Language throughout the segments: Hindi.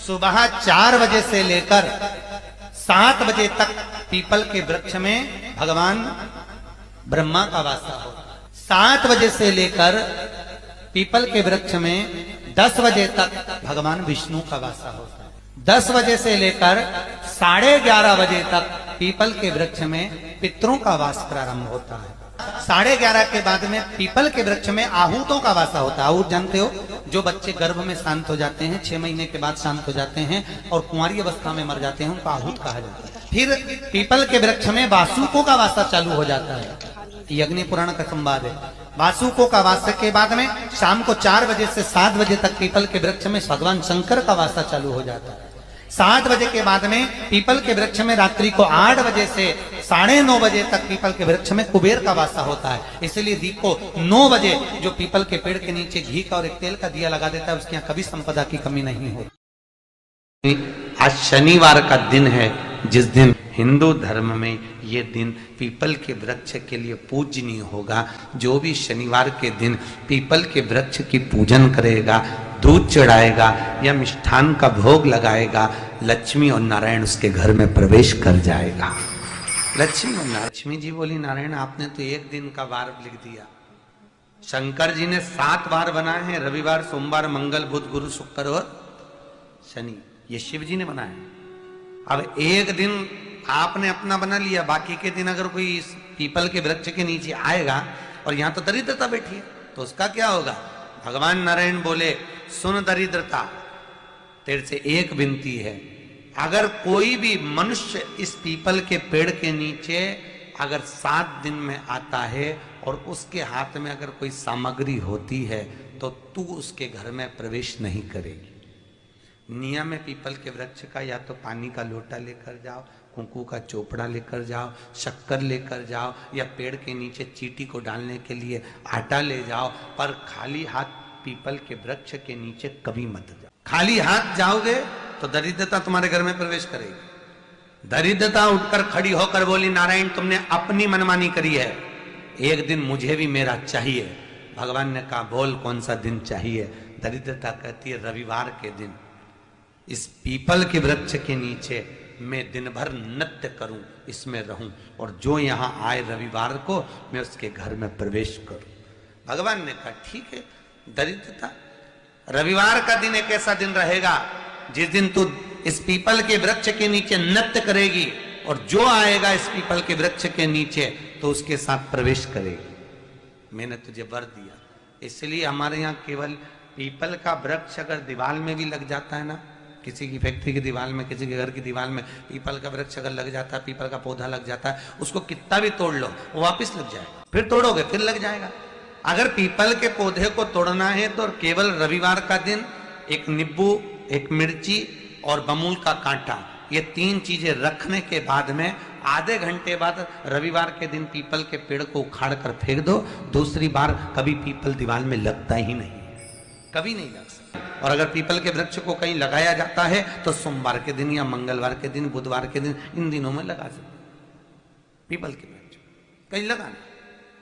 सुबह 4 बजे से लेकर 7 बजे तक पीपल के वृक्ष में भगवान ब्रह्मा का वासा होता है। 7 बजे से लेकर पीपल के वृक्ष में 10 बजे तक भगवान विष्णु का वासा होता है। 10 बजे से लेकर 11:30 बजे तक पीपल के वृक्ष में पितरों का वास प्रारंभ होता है। 11:30 के बाद में पीपल के वृक्ष में आहूतों का वासा होता है। आहूत जानते हो, जो बच्चे गर्भ में शांत हो जाते हैं, 6 महीने के बाद शांत हो जाते हैं और कुंवारी अवस्था में मर जाते हैं, उनको आहूत कहा जाता है। फिर पीपल के वृक्ष में वासुकों का वासा चालू हो जाता है। ये अग्नि पुराण का संवाद है। वासुकों का वासा के बाद में शाम को 4 बजे से 7 बजे तक पीपल के वृक्ष में भगवान शंकर का वासा चालू हो जाता है। 7 बजे के बाद में पीपल के वृक्ष में रात्रि को 8 बजे से 9:30 बजे तक पीपल के वृक्ष में कुबेर का वासा होता है। इसलिए दीप को 9 बजे जो पीपल के पेड़ के नीचे घी का और एक तेल का दिया लगा देता है, उसके यहाँ कभी संपदा की कमी नहीं होती। आज शनिवार का दिन है, जिस दिन हिंदू धर्म में ये दिन पीपल के वृक्ष के लिए पूजनीय होगा। जो भी शनिवार के दिन पीपल के वृक्ष की पूजन करेगा, दूध चढ़ाएगा या मिष्ठान का भोग लगाएगा, लक्ष्मी और नारायण उसके घर में प्रवेश कर जाएगा। लक्ष्मी जी बोली, नारायण आपने तो एक दिन का वार लिख दिया। शंकर जी ने 7 वार बनाए हैं, रविवार, सोमवार, मंगल, बुध, गुरु, शुक्र और शनि। ये शिव जी ने बनाए। अब एक दिन आपने अपना बना लिया, बाकी के दिन अगर कोई इस पीपल के वृक्ष के नीचे आएगा और यहां तो दरिद्रता बैठी है, तो उसका क्या होगा? भगवान नारायण बोले, सुन दरिद्रता, तेरे से एक विनती है, अगर कोई भी मनुष्य इस पीपल के पेड़ के नीचे अगर 7 दिन में आता है और उसके हाथ में अगर कोई सामग्री होती है, तो तू उसके घर में प्रवेश नहीं करेगी। नियम है पीपल के वृक्ष का, या तो पानी का लोटा लेकर जाओ, कुंकू का चोपड़ा लेकर जाओ, शक्कर लेकर जाओ, या पेड़ के नीचे चींटी को डालने के लिए आटा ले जाओ, पर खाली हाथ पीपल के वृक्ष के नीचे कभी मत जाओ। खाली हाथ जाओगे तो दरिद्रता तुम्हारे घर में प्रवेश करेगी। दरिद्रता उठकर खड़ी होकर बोली, नारायण तुमने अपनी मनमानी करी है, एक दिन मुझे भी मेरा चाहिए। भगवान ने कहा, बोल कौन सा दिन चाहिए? दरिद्रता कहती है, रविवार के दिन इस पीपल के वृक्ष के नीचे मैं दिन भर नृत्य करूं, इसमें रहूं, और जो यहां आए रविवार को मैं उसके घर में प्रवेश करूं। भगवान ने कहा, ठीक है। दरिद्रता, रविवार का दिन एक ऐसा दिन रहेगा जिस दिन तू इस पीपल के वृक्ष के नीचे नृत्य करेगी, और जो आएगा इस पीपल के वृक्ष के नीचे तो उसके साथ प्रवेश करेगी। मैंने तुझे वर दिया। इसलिए हमारे यहाँ केवल पीपल का वृक्ष अगर दीवार में भी लग जाता है ना, किसी की फैक्ट्री की दीवार में, किसी के घर की दीवार में पीपल का वृक्ष अगर लग जाता है, पीपल का पौधा लग जाता है, उसको कितना भी तोड़ लो वो वापस लग जाएगा, फिर तोड़ोगे फिर लग जाएगा। अगर पीपल के पौधे को तोड़ना है तो केवल रविवार का दिन एक नींबू, एक मिर्ची और बमूल का कांटा, ये 3 चीजें रखने के बाद में आधे घंटे बाद रविवार के दिन पीपल के पेड़ को उखाड़ कर फेंक दो। दूसरी बार कभी पीपल दीवार में लगता ही नहीं, कभी नहीं लग सकता। और अगर पीपल के वृक्ष को कहीं लगाया जाता है तो सोमवार के दिन या मंगलवार के दिन, बुधवार के दिन, इन दिनों में लगा सकते। पीपल के वृक्ष कहीं लगाना।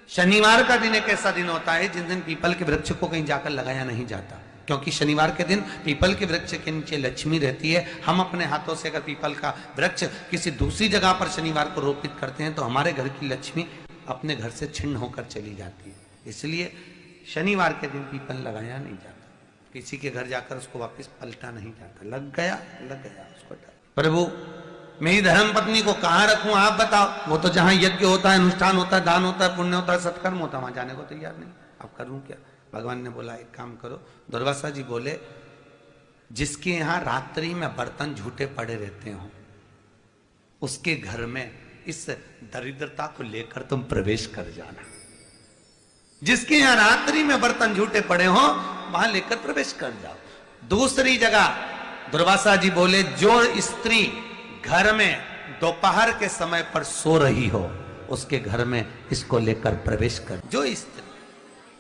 शनिवार का दिन एक ऐसा दिन होता है जिस दिन पीपल के वृक्ष को कहीं जाकर लगाया नहीं जाता, क्योंकि शनिवार के दिन पीपल के वृक्ष के नीचे लक्ष्मी रहती है। हम अपने हाथों से अगर पीपल का वृक्ष किसी दूसरी जगह पर शनिवार को रोपित करते हैं तो हमारे घर की लक्ष्मी अपने घर से छिन्न होकर चली जाती है। इसलिए शनिवार के दिन पीपल लगाया नहीं जाता, किसी के घर जाकर उसको वापस पलटा नहीं जाता। लग गया उसको। प्रभु मेरी धर्म पत्नी को कहाँ रखूं आप बताओ? वो तो जहां यज्ञ होता है, अनुष्ठान होता है, दान होता है, पुण्य होता है, सत्कर्म होता है, वहां जाने को तैयार नहीं। अब करूं क्या? भगवान ने बोला, एक काम करो। दुर्वासा जी बोले, जिसके यहाँ रात्रि में बर्तन झूठे पड़े रहते हो, उसके घर में इस दरिद्रता को लेकर तुम प्रवेश कर जाना। जिसके यहाँ रात्रि में बर्तन झूठे पड़े हो वहां लेकर प्रवेश कर जाओ। दूसरी जगह दुर्वासा जी बोले, जो स्त्री घर में दोपहर के समय पर सो रही हो उसके घर में इसको लेकर प्रवेश कर। जो स्त्री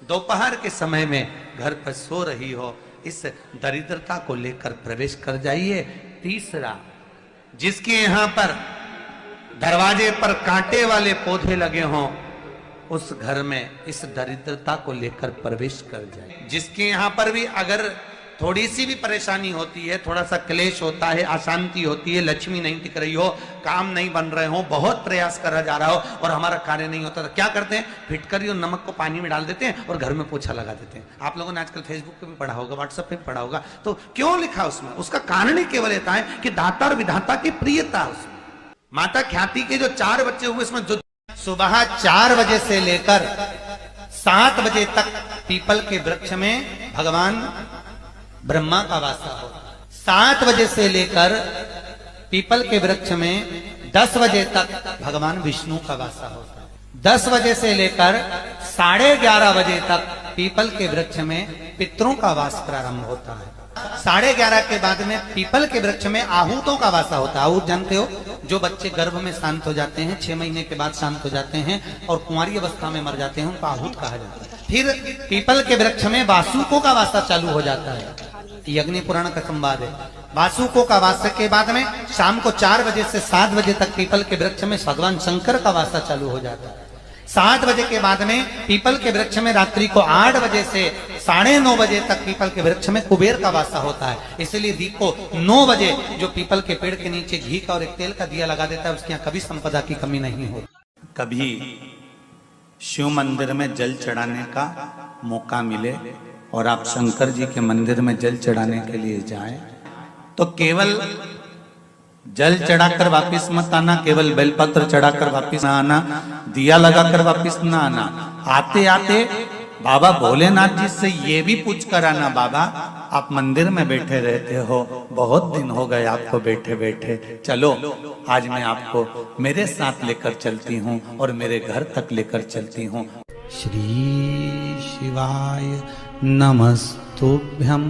दोपहर के समय में घर पर सो रही हो, इस दरिद्रता को लेकर प्रवेश कर जाइए। तीसरा, जिसके यहाँ पर दरवाजे पर कांटे वाले पौधे लगे हों, उस घर में इस दरिद्रता को लेकर प्रवेश कर जाए। जिसके यहाँ पर भी अगर थोड़ी सी भी परेशानी होती है, थोड़ा सा क्लेश होता है, अशांति होती है, लक्ष्मी नहीं टिक रही हो, काम नहीं बन रहे हो, बहुत प्रयास करा जा रहा हो और हमारा कार्य नहीं होता, तो क्या करते हैं? फिटकरी और नमक को पानी में डाल देते हैं और घर में पोछा लगा देते हैं। आप लोगों ने आजकल फेसबुक पे भी पढ़ा होगा, व्हाट्सएप पे भी पढ़ा होगा। तो क्यों लिखा उसमें? उसका कारण ही केवल इतना है कि दाता और विधाता की प्रियता उसमें। माता ख्याति के जो 4 बच्चे हुए, इसमें जो सुबह 4 बजे से लेकर 7 बजे तक पीपल के वृक्ष में भगवान ब्रह्मा का वासा होता है। 7 बजे से लेकर पीपल के वृक्ष में 10 बजे तक भगवान विष्णु का वासा होता है। 10 बजे से लेकर 11:30 बजे तक पीपल के वृक्ष में पितरों का वास प्रारंभ होता है। 11:30 के बाद में पीपल के वृक्ष में आहूतों का वासा होता है। आहूत जानते हो, जो बच्चे गर्भ में शांत हो जाते हैं, 6 महीने के बाद शांत हो जाते हैं और कुंवारी अवस्था में मर जाते हैं, उनको आहूत कहा जाता है। फिर पीपल के वृक्ष में वासुकों का वासा चालू हो जाता है। अग्नि पुराण का संवाद है। वासुकों का वासा के बाद में शाम को 4 बजे से 7 बजे तक पीपल के वृक्ष में भगवान शंकर का वासा चालू हो जाता है। 7 बजे के बाद में पीपल के वृक्ष में रात्रि को 8 बजे से 9:30 बजे तक पीपल के वृक्ष में कुबेर का वासा होता है। इसलिए दी को 9 बजे जो पीपल के पेड़ के नीचे घी का और एक तेल का दिया लगा देता है, उसके यहाँ कभी संपदा की कमी नहीं होती। कभी शिव मंदिर में जल चढ़ाने का मौका मिले और आप शंकर जी के मंदिर में जल चढ़ाने के लिए जाएं, तो केवल जल चढ़ाकर वापिस मत आना, केवल बेलपत्र चढ़ाकर वापिस ना आना, दिया लगाकर वापिस ना आना। आते आते बाबा भोलेनाथ जी से ये भी पूछ कर आना, बाबा आप मंदिर में बैठे रहते हो, बहुत दिन हो गए आपको बैठे बैठे, चलो आज मैं आपको मेरे साथ लेकर चलती हूँ और मेरे घर तक लेकर चलती हूँ। श्री शिवाय नमस्तुभ्यम।